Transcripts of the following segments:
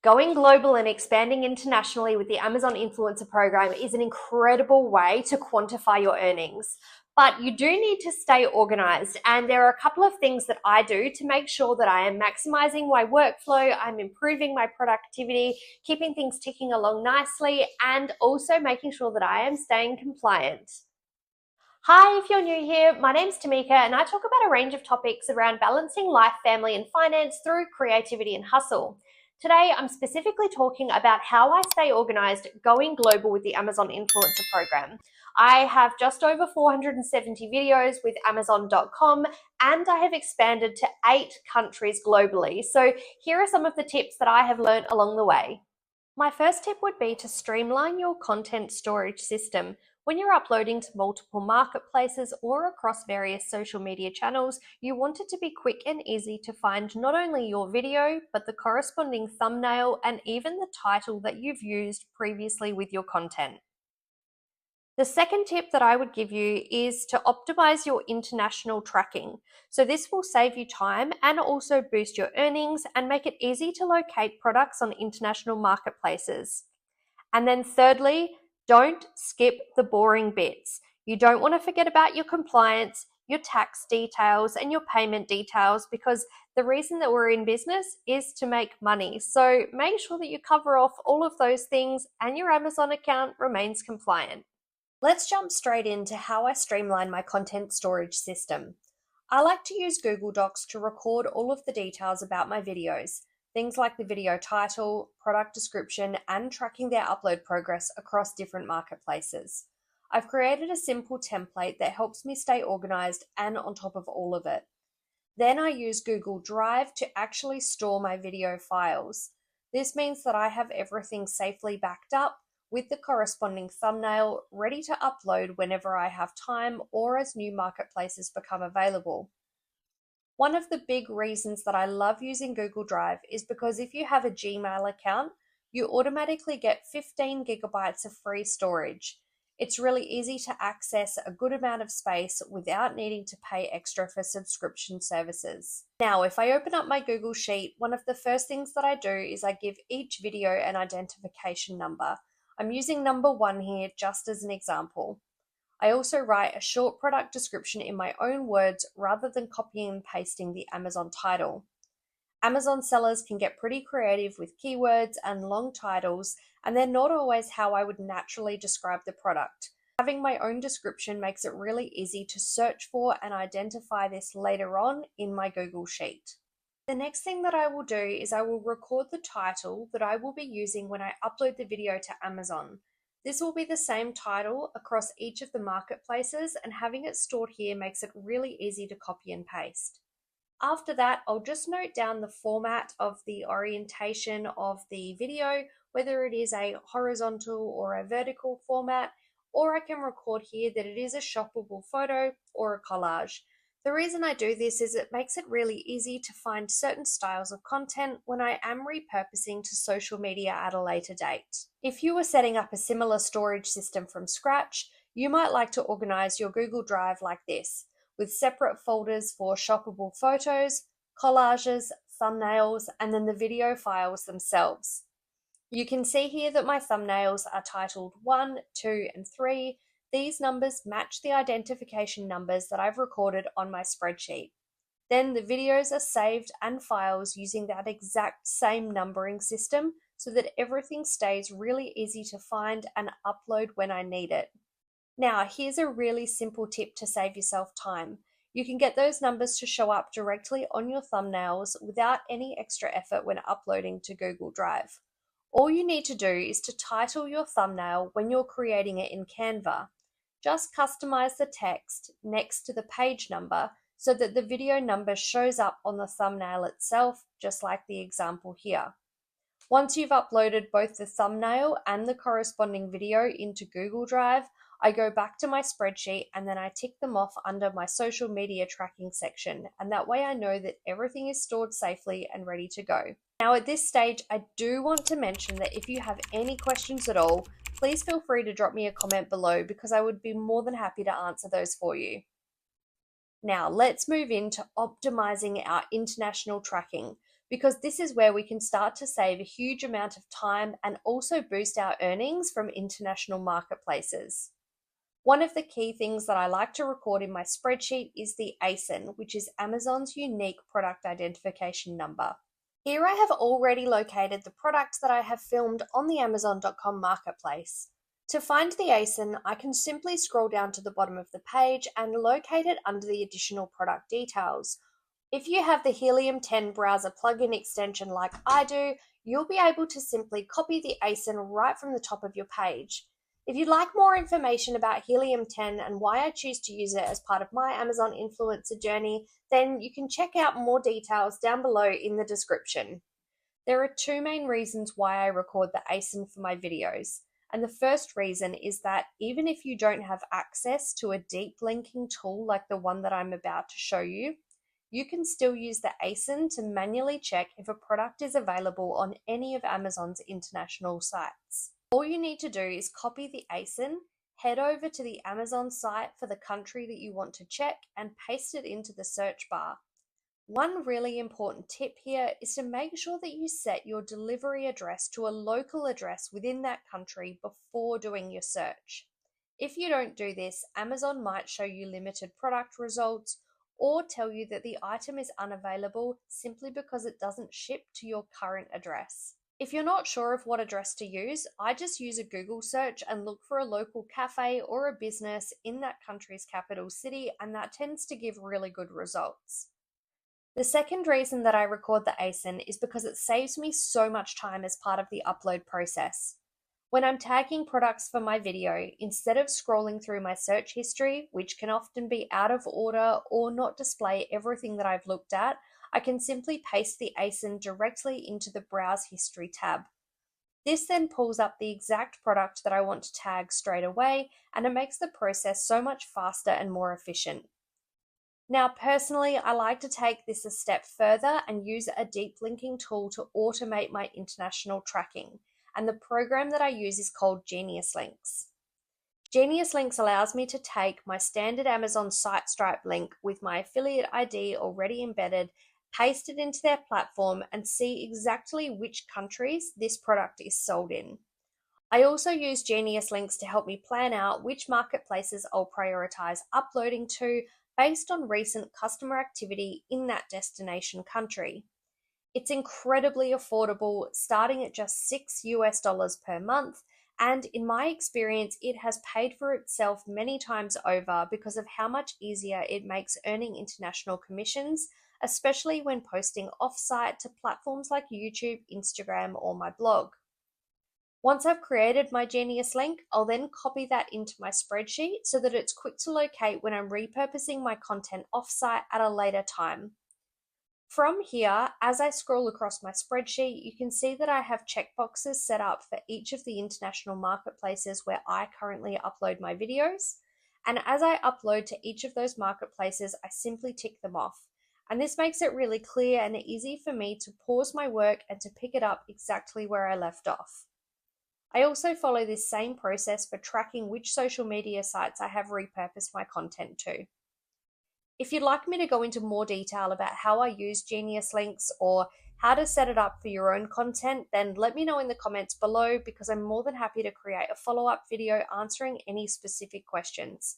Going global and expanding internationally with the Amazon Influencer Program is an incredible way to quantify your earnings. But you do need to stay organized, and there are a couple of things that I do to make sure that I am maximizing my workflow, I'm improving my productivity, keeping things ticking along nicely, and also making sure that I am staying compliant. Hi, if you're new here, my name's Tamika, and I talk about a range of topics around balancing life, family, and finance through creativity and hustle. Today, I'm specifically talking about how I stay organized going global with the Amazon Influencer Program. I have just over 470 videos with Amazon.com, and I have expanded to 8 countries globally. So here are some of the tips that I have learned along the way. My first tip would be to streamline your content storage system. When you're uploading to multiple marketplaces or across various social media channels, you want it to be quick and easy to find not only your video, but the corresponding thumbnail and even the title that you've used previously with your content. The second tip that I would give you is to optimize your international tracking. So this will save you time and also boost your earnings and make it easy to locate products on international marketplaces. And then thirdly, don't skip the boring bits. You don't want to forget about your compliance, your tax details, and your payment details, because the reason that we're in business is to make money. So make sure that you cover off all of those things and your Amazon account remains compliant. Let's jump straight into how I streamline my content storage system. I like to use Google Docs to record all of the details about my videos, things like the video title, product description, and tracking their upload progress across different marketplaces. I've created a simple template that helps me stay organized and on top of all of it. Then I use Google Drive to actually store my video files. This means that I have everything safely backed up, with the corresponding thumbnail ready to upload whenever I have time or as new marketplaces become available. One of the big reasons that I love using Google Drive is because if you have a Gmail account, you automatically get 15 gigabytes of free storage. It's really easy to access a good amount of space without needing to pay extra for subscription services. Now, if I open up my Google Sheet, one of the first things that I do is I give each video an identification number. I'm using number 1 here just as an example. I also write a short product description in my own words rather than copying and pasting the Amazon title. Amazon sellers can get pretty creative with keywords and long titles, and they're not always how I would naturally describe the product. Having my own description makes it really easy to search for and identify this later on in my Google Sheet. The next thing that I will do is I will record the title that I will be using when I upload the video to Amazon. This will be the same title across each of the marketplaces, and having it stored here makes it really easy to copy and paste. After that, I'll just note down the format of the orientation of the video, whether it is a horizontal or a vertical format, or I can record here that it is a shoppable photo or a collage. The reason I do this is it makes it really easy to find certain styles of content when I am repurposing to social media at a later date. If you were setting up a similar storage system from scratch, you might like to organize your Google Drive like this, with separate folders for shoppable photos, collages, thumbnails, and then the video files themselves. You can see here that my thumbnails are titled 1, 2, and 3. These numbers match the identification numbers that I've recorded on my spreadsheet. Then the videos are saved and files using that exact same numbering system so that everything stays really easy to find and upload when I need it. Now, here's a really simple tip to save yourself time. You can get those numbers to show up directly on your thumbnails without any extra effort when uploading to Google Drive. All you need to do is to title your thumbnail when you're creating it in Canva. Just customize the text next to the page number so that the video number shows up on the thumbnail itself, just like the example here. Once you've uploaded both the thumbnail and the corresponding video into Google Drive, I go back to my spreadsheet and then I tick them off under my social media tracking section, and that way I know that everything is stored safely and ready to go. Now at this stage, I do want to mention that if you have any questions at all, please feel free to drop me a comment below because I would be more than happy to answer those for you. Now let's move into optimizing our international tracking, because this is where we can start to save a huge amount of time and also boost our earnings from international marketplaces. One of the key things that I like to record in my spreadsheet is the ASIN, which is Amazon's unique product identification number. Here I have already located the products that I have filmed on the Amazon.com marketplace. To find the ASIN, I can simply scroll down to the bottom of the page and locate it under the additional product details. If you have the Helium 10 browser plugin extension like I do, you'll be able to simply copy the ASIN right from the top of your page. If you'd like more information about Helium 10 and why I choose to use it as part of my Amazon influencer journey, then you can check out more details down below in the description. There are two main reasons why I record the ASIN for my videos. And the first reason is that even if you don't have access to a deep linking tool like the one that I'm about to show you, you can still use the ASIN to manually check if a product is available on any of Amazon's international sites. All you need to do is copy the ASIN, head over to the Amazon site for the country that you want to check, and paste it into the search bar. One really important tip here is to make sure that you set your delivery address to a local address within that country before doing your search. If you don't do this, Amazon might show you limited product results or tell you that the item is unavailable simply because it doesn't ship to your current address. If you're not sure of what address to use, I just use a Google search and look for a local cafe or a business in that country's capital city, and that tends to give really good results. The second reason that I record the ASIN is because it saves me so much time as part of the upload process. When I'm tagging products for my video, instead of scrolling through my search history, which can often be out of order or not display everything that I've looked at, I can simply paste the ASIN directly into the Browse History tab. This then pulls up the exact product that I want to tag straight away, and it makes the process so much faster and more efficient. Now, personally, I like to take this a step further and use a deep linking tool to automate my international tracking, and the program that I use is called Geniuslinks. Geniuslinks allows me to take my standard Amazon site stripe link with my affiliate ID already embedded, paste it into their platform, and see exactly which countries this product is sold in. I also use Geniuslinks to help me plan out which marketplaces I'll prioritize uploading to based on recent customer activity in that destination country. It's incredibly affordable, starting at just $6 per month, and in my experience, it has paid for itself many times over because of how much easier it makes earning international commissions, especially when posting offsite to platforms like YouTube, Instagram, or my blog. Once I've created my Geniuslink, I'll then copy that into my spreadsheet so that it's quick to locate when I'm repurposing my content offsite at a later time. From here, as I scroll across my spreadsheet, you can see that I have checkboxes set up for each of the international marketplaces where I currently upload my videos. And as I upload to each of those marketplaces, I simply tick them off. And this makes it really clear and easy for me to pause my work and to pick it up exactly where I left off. I also follow this same process for tracking which social media sites I have repurposed my content to. If you'd like me to go into more detail about how I use Geniuslinks or how to set it up for your own content, then let me know in the comments below, because I'm more than happy to create a follow-up video answering any specific questions.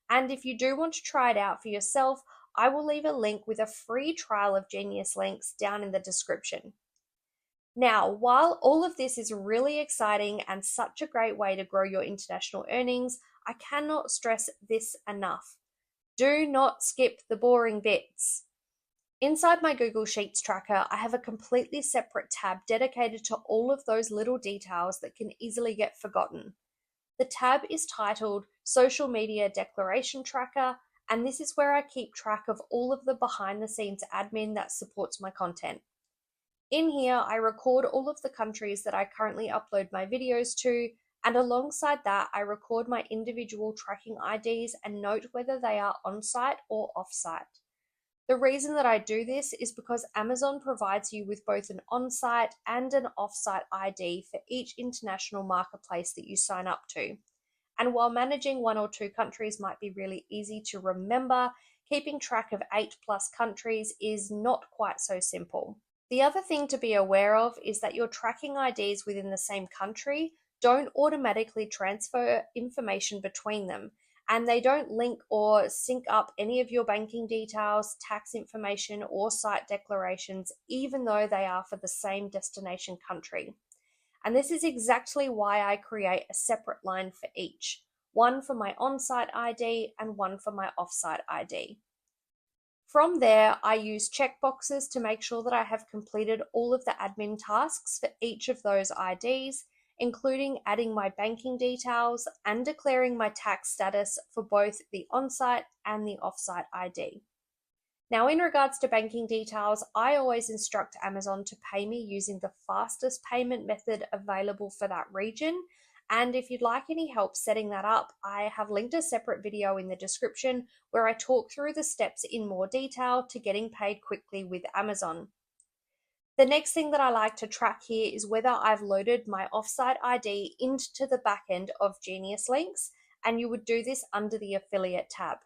And if you do want to try it out for yourself, I will leave a link with a free trial of Geniuslinks down in the description. Now, while all of this is really exciting and such a great way to grow your international earnings, I cannot stress this enough. Do not skip the boring bits. Inside my Google Sheets tracker, I have a completely separate tab dedicated to all of those little details that can easily get forgotten. The tab is titled Social Media Declaration Tracker, and this is where I keep track of all of the behind-the-scenes admin that supports my content. In here, I record all of the countries that I currently upload my videos to, and alongside that, I record my individual tracking IDs and note whether they are on-site or off-site. The reason that I do this is because Amazon provides you with both an on-site and an off-site ID for each international marketplace that you sign up to. And while managing 1 or 2 countries might be really easy to remember, keeping track of 8+ countries is not quite so simple. The other thing to be aware of is that your tracking IDs within the same country don't automatically transfer information between them, and they don't link or sync up any of your banking details, tax information, or site declarations, even though they are for the same destination country. And this is exactly why I create a separate line for each, one for my on-site ID and one for my off-site ID. From there, I use checkboxes to make sure that I have completed all of the admin tasks for each of those IDs, including adding my banking details and declaring my tax status for both the on-site and the off-site ID. Now, in regards to banking details, I always instruct Amazon to pay me using the fastest payment method available for that region. And if you'd like any help setting that up, I have linked a separate video in the description where I talk through the steps in more detail to getting paid quickly with Amazon. The next thing that I like to track here is whether I've loaded my offsite ID into the back end of Geniuslinks, and you would do this under the affiliate tab.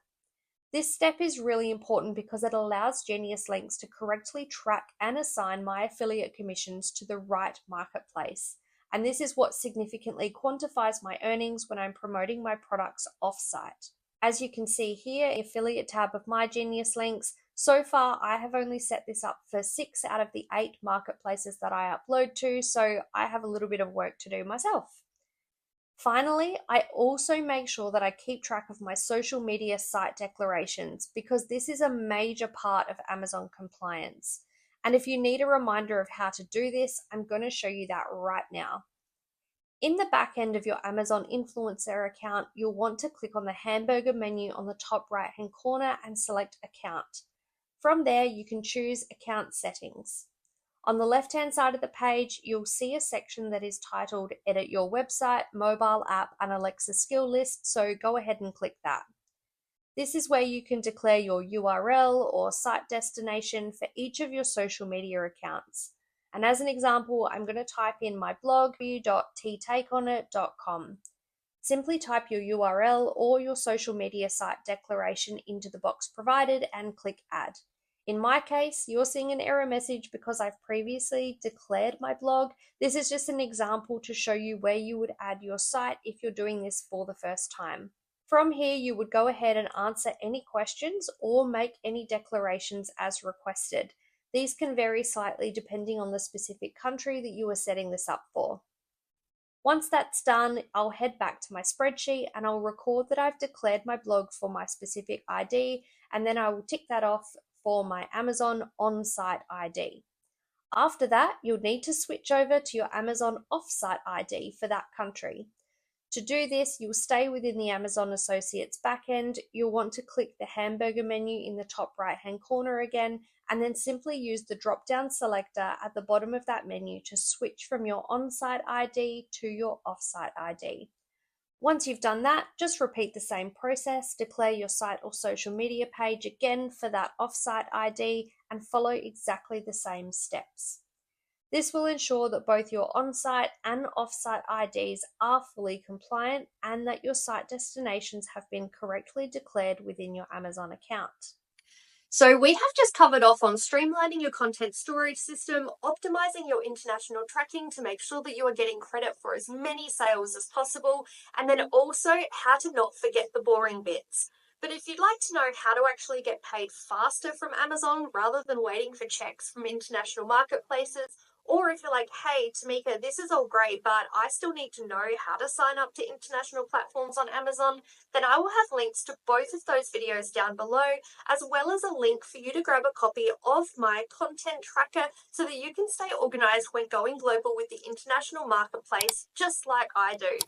This step is really important because it allows Geniuslinks to correctly track and assign my affiliate commissions to the right marketplace. And this is what significantly quantifies my earnings when I'm promoting my products off-site. As you can see here, the affiliate tab of my Geniuslinks, so far I have only set this up for 6 out of the 8 marketplaces that I upload to, so I have a little bit of work to do myself. Finally, I also make sure that I keep track of my social media site declarations because this is a major part of Amazon compliance. And if you need a reminder of how to do this, I'm going to show you that right now. In the back end of your Amazon influencer account, you'll want to click on the hamburger menu on the top right hand corner and select Account. From there, you can choose Account Settings. On the left-hand side of the page, you'll see a section that is titled Edit Your Website, Mobile App, and Alexa Skill List, so go ahead and click that. This is where you can declare your URL or site destination for each of your social media accounts. And as an example, I'm going to type in my blog, www.ttakeonit.com. Simply type your URL or your social media site declaration into the box provided and click Add. In my case, you're seeing an error message because I've previously declared my blog. This is just an example to show you where you would add your site if you're doing this for the first time. From here, you would go ahead and answer any questions or make any declarations as requested. These can vary slightly depending on the specific country that you are setting this up for. Once that's done, I'll head back to my spreadsheet and I'll record that I've declared my blog for my specific ID, and then I will tick that off for my Amazon on-site ID. After that, you'll need to switch over to your Amazon off-site ID for that country. To do this, you'll stay within the Amazon Associates backend. You'll want to click the hamburger menu in the top right-hand corner again, and then simply use the drop-down selector at the bottom of that menu to switch from your on-site ID to your off-site ID. Once you've done that, just repeat the same process, declare your site or social media page again for that off-site ID, and follow exactly the same steps. This will ensure that both your on-site and off-site IDs are fully compliant and that your site destinations have been correctly declared within your Amazon account. So we have just covered off on streamlining your content storage system, optimizing your international tracking to make sure that you are getting credit for as many sales as possible, and then also how to not forget the boring bits. But if you'd like to know how to actually get paid faster from Amazon rather than waiting for checks from international marketplaces, or if you're like, hey, Tamika, this is all great, but I still need to know how to sign up to international platforms on Amazon, then I will have links to both of those videos down below, as well as a link for you to grab a copy of my content tracker so that you can stay organized when going global with the international marketplace, just like I do.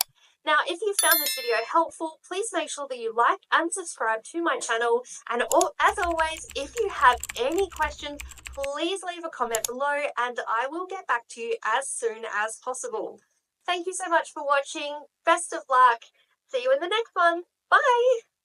Now, if you found this video helpful, please make sure that you like and subscribe to my channel. And as always, if you have any questions, please leave a comment below and I will get back to you as soon as possible. Thank you so much for watching. Best of luck. See you in the next one. Bye.